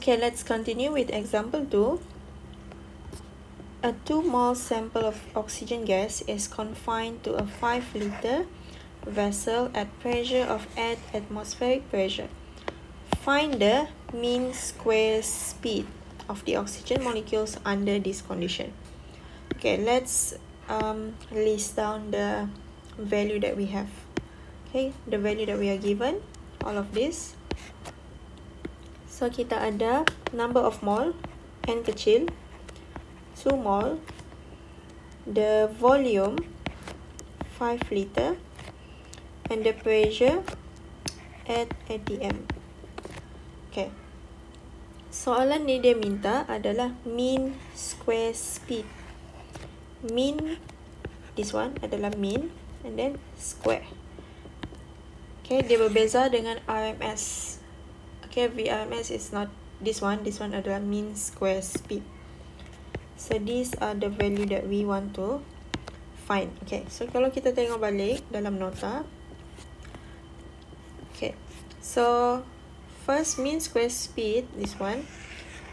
Okay, let's continue with example 2. A 2 mole sample of oxygen gas is confined to a 5 liter vessel at pressure of 8 atmospheric pressure. Find the mean square speed of the oxygen molecules under this condition. Okay, let's list down the value that we have. Okay, the value that we are given, all of this. So kita ada number of mole, N kecil, 2 mole, the volume 5 liter, and the pressure at atm. Okay, soalan ni dia minta adalah mean square speed. Mean, this one adalah mean, and then square. Okay, dia berbeza dengan RMS. Okay, VRMS is not this one adalah mean square speed. So these are the value that we want to find. Okay, so kalau kita tengok balik dalam nota. Okay, so first mean square speed, this one,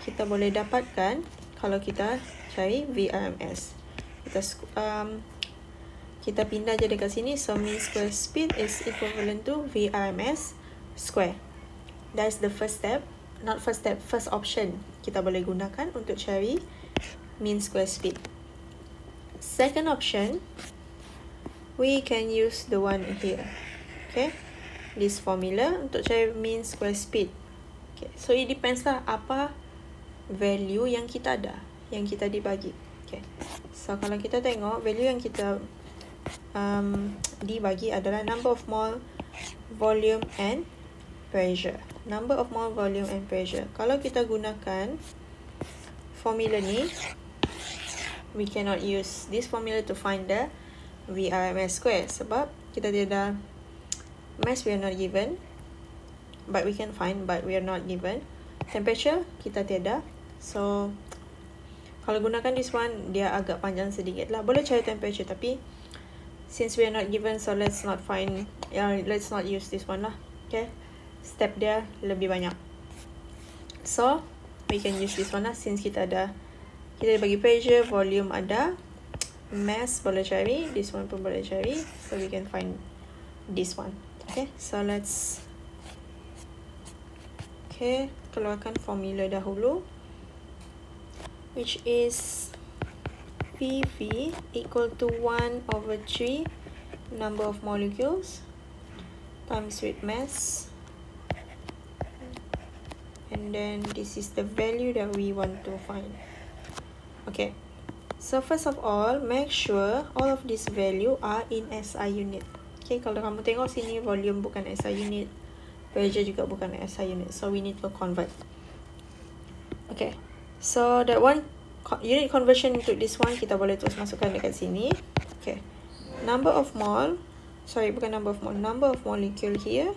kita boleh dapatkan kalau kita cari VRMS. Kita pindah je dekat sini. So mean square speed is equivalent to VRMS square. That's the first step. Not first step, first option kita boleh gunakan untuk cari mean square speed. Second option, we can use the one here. Okay, this formula untuk cari mean square speed. Okay, so it depends lah apa value yang kita ada, yang kita dibagi. Okay, so kalau kita tengok value yang kita dibagi adalah number of mole, volume and pressure. Number of mole, volume and pressure. Kalau kita gunakan formula ni, we cannot use this formula to find the VRMS square sebab kita tiada mass, we are not given, but we can find, but we are not given. Temperature kita tiada, so kalau gunakan this one dia agak panjang sedikit lah. Boleh cari temperature tapi since we are not given, so let's not use this one lah. Okay, step dia lebih banyak, so we can use this one lah. Since kita bagi pressure, volume ada, mass boleh cari, this one pun boleh cari, so we can find this one. Okay, so let's keluarkan formula dahulu, which is PV equal to 1/3 number of molecules times with mass, and then this is the value that we want to find. Okay, so first of all, make sure all of these value are in SI unit. Okay, kalau kamu tengok sini volume bukan SI unit, pressure juga bukan SI unit, so we need to convert. Okay, so that one unit conversion untuk this one kita boleh terus masukkan dekat sini. Okay, number of molecule here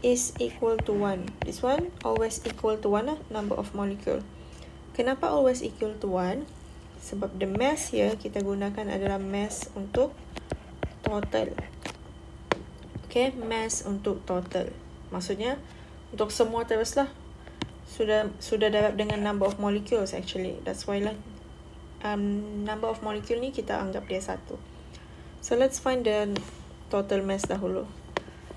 is equal to 1. This one always equal to 1 lah, number of molecule. Kenapa always equal to 1? Sebab the mass here kita gunakan adalah mass untuk total. Okay, mass untuk total, maksudnya untuk semua terus lah. Sudah darab dengan number of molecules actually. That's why lah number of molecule ni kita anggap dia 1. So let's find the total mass dahulu.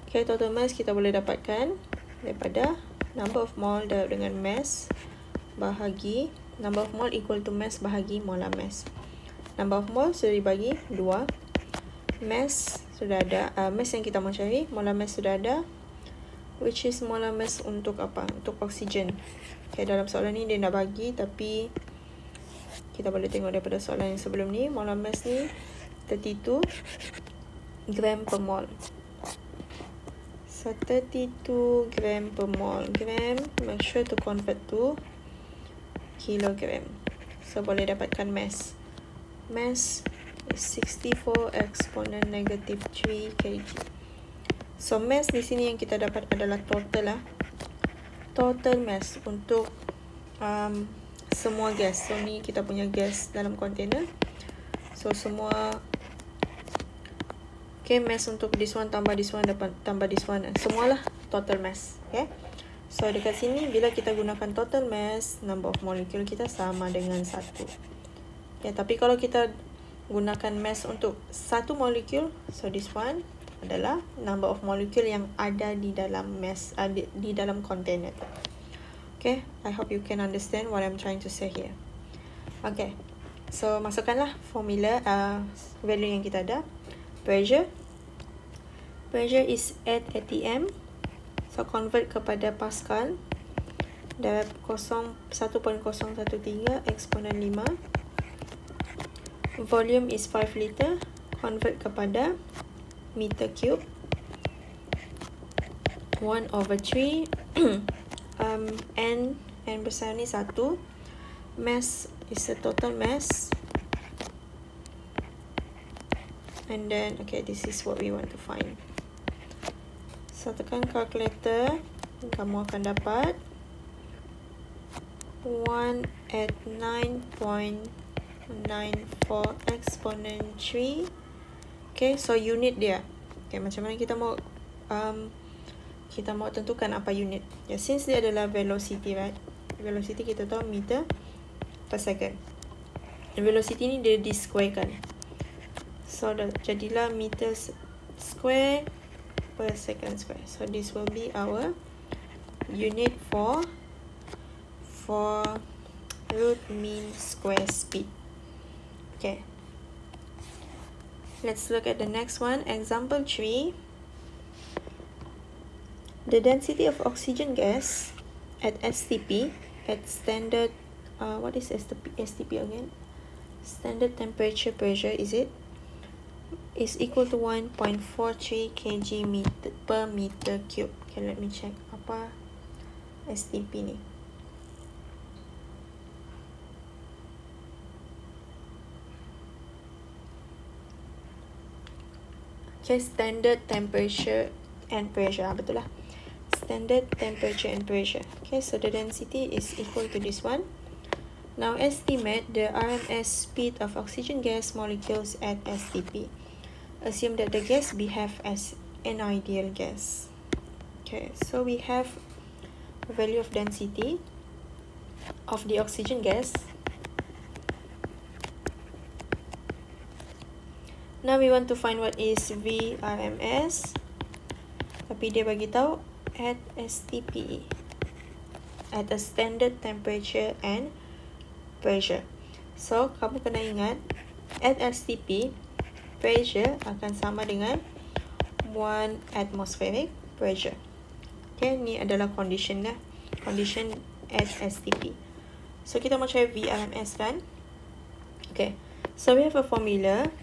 Okay, total mass kita boleh dapatkan daripada number of mole darab dengan mass bahagi number of mole equal to mass bahagi molar mass. Number of mole sudah dibagi 2. Mass sudah ada, mass yang kita mau cari, molar mass sudah ada, which is molar mass untuk apa? Untuk oksigen. Okay, dalam soalan ni dia nak bagi, tapi kita boleh tengok daripada soalan yang sebelum ni, molar mass ni 32 gram per mole. So 32 gram per mole. Gram, make sure to convert to kilogram. So boleh dapatkan mass. Mass is 64 exponent negative 3 kg. So mass di sini yang kita dapat adalah total lah. Total mass untuk semua gas. So ni kita punya gas dalam container. So semua mass untuk this one tambah this one dapat tambah this one, semualah total mass. Okay, So dekat sini bila kita gunakan total mass, number of molecule kita sama dengan 1. Okay, tapi kalau kita gunakan mass untuk satu molekul, so this one adalah number of molecule yang ada di dalam mass, di dalam container. Okay, I hope you can understand what I'm trying to say here. Okay, so masukkanlah formula value yang kita ada. Pressure is 8 atm, so convert kepada Pascal. Darab 1.013 eksponen 5. Volume is 5 liter, convert kepada meter cube. 1/3. N besar ni 1. Mass is the total mass. And then, okay, this is what we want to find. So, tekan calculator. Kamu akan dapat 1 at 9.94 exponent 3. Okay, so unit dia. Okay, macam mana kita mau tentukan apa unit. Yeah, since dia adalah velocity, right? Velocity kita tahu meter per second. And velocity ni dia di-square kan. So, jadilah meter square per second square. So, this will be our unit for root mean square speed. Okay. Let's look at the next one. Example 3. The density of oxygen gas at STP at standard, what is STP again? Standard temperature pressure, is equal to 1.43 kg per meter cube. Okay, let me check apa STP ni. Okay, standard temperature and pressure. Betul lah. Standard temperature and pressure. Okay, so the density is equal to this one. Now estimate the RMS speed of oxygen gas molecules at STP. Assume that the gas behave as an ideal gas. Okay, so we have a value of density of the oxygen gas. Now we want to find what is VRMS. Tapi dia bagi tahu at STP, at a standard temperature and pressure. So, kamu kena ingat, at STP, pressure akan sama dengan 1 atmospheric pressure. Okay, ni adalah condition lah. Condition at STP. So, kita mau cari VRMS kan? Okay, so we have a formula.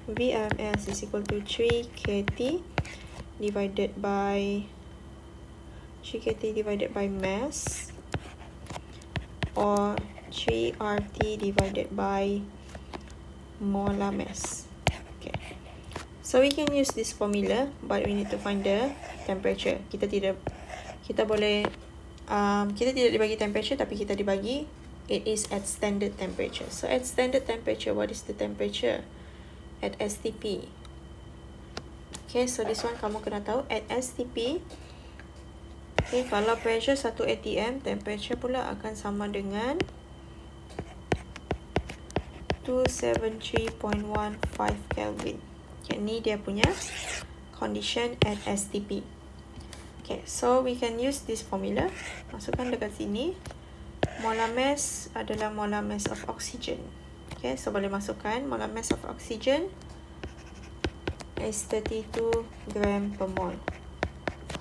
VRMS is equal to 3 kT divided by mass, or 3 RT divided by molar mass. Okay, so we can use this formula, but we need to find the temperature. Kita tidak dibagi temperature, tapi kita dibagi it is at standard temperature. So at standard temperature, what is the temperature at STP? Okay, so this one kamu kena tahu at STP. Okay, kalau pressure 1 atm, temperature pula akan sama dengan 273.15 Kelvin. Okay, ni dia punya condition at STP. Okay, so we can use this formula. Masukkan dekat sini. Molar mass adalah molar mass of oxygen. Okay, so boleh masukkan molar mass of oxygen is 32 gram per mole.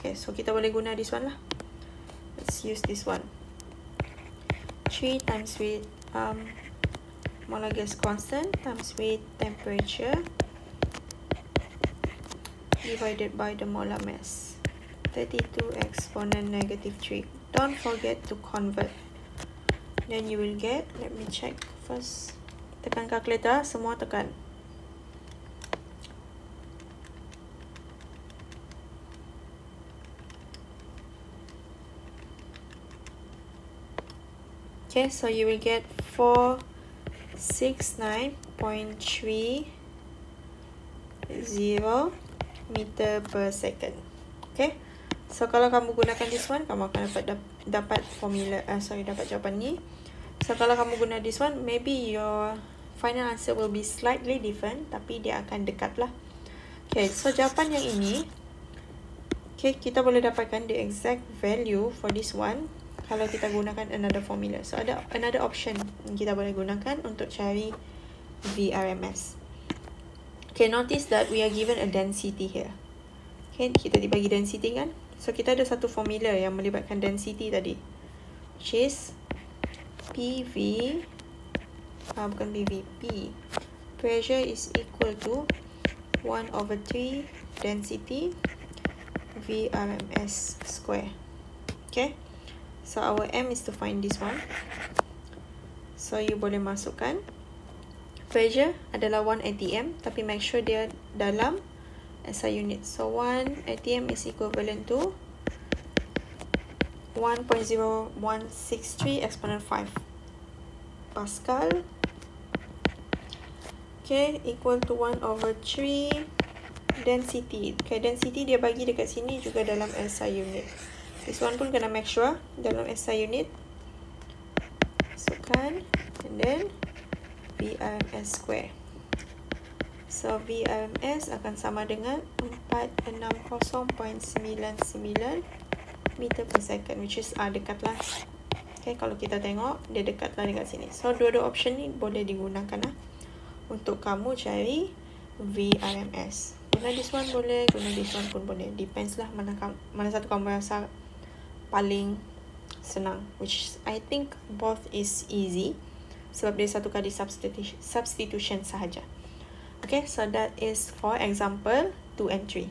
Okay, so kita boleh guna this one lah. Let's use this one. 3 times with molar gas constant times with temperature divided by the molar mass. 32 exponent negative 3. Don't forget to convert. Then you will get, let me check first. Tekan calculator, semua tekan. Okay, so you will get 469.30 meter per second. Okay, So kalau kamu gunakan this one, kamu akan dapat formula, dapat jawapan ni. So kalau kamu guna this one, maybe your final answer will be slightly different, tapi dia akan dekat lah. Okay, so jawapan yang ini, okay, kita boleh dapatkan the exact value for this one kalau kita gunakan another formula. So ada another option yang kita boleh gunakan untuk cari VRMS. Okay, notice that we are given a density here. Okay, kita dibagi density kan. So kita ada satu formula yang melibatkan density tadi, which is PV, bukan PV, P. Pressure is equal to 1/3 density VRMS square. Okay, so our M is to find this one. So you boleh masukkan pressure adalah 1 atm, tapi make sure dia dalam SI unit. So 1 atm is equivalent to 1.0163 exponent 5 Pascal. Okay, equal to 1/3 density. Okay, density dia bagi dekat sini juga dalam SI unit. This one pun kena make sure dalam SI unit. Masukkan, and then VRMS square. So VRMS akan sama dengan 460.99 meter per second, which is dekat lah. Okay, kalau kita tengok dia dekat lah dekat sini. So dua-dua option ni boleh digunakan lah untuk kamu cari VRMS. Guna this one boleh, guna this one pun boleh. Depends lah mana satu kamu rasa paling senang, which I think both is easy sebab dia satu kali substitution sahaja. Okay, so that is for example 2 and 3.